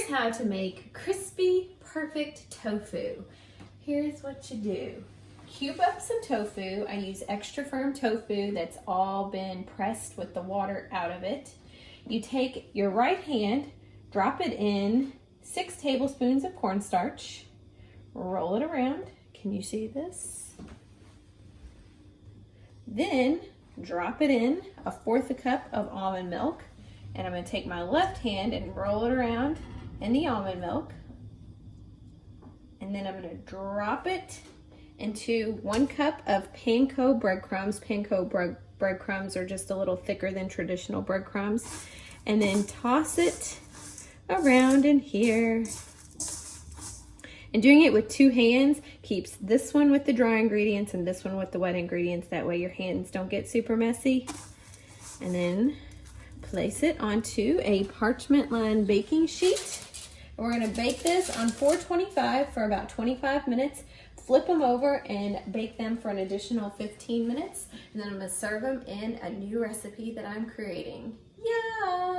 how to make crispy, perfect tofu. Here's what you do. Cube up some tofu. I use extra firm tofu that's all been pressed with the water out of it. You take your right hand, drop it in 6 tablespoons of cornstarch, roll it around. Can you see this? Then drop it in 1/4 cup of almond milk. And I'm going to take my left hand and roll it around in the almond milk. And then I'm going to drop it into 1 cup of panko breadcrumbs. Panko breadcrumbs are just a little thicker than traditional breadcrumbs. And then toss it around in here. And doing it with 2 hands keeps this one with the dry ingredients and this one with the wet ingredients. That way your hands don't get super messy. And then place it onto a parchment lined baking sheet. And we're going to bake this on 425 for about 25 minutes. Flip them over and bake them for an additional 15 minutes. And then I'm going to serve them in a new recipe that I'm creating. Yum!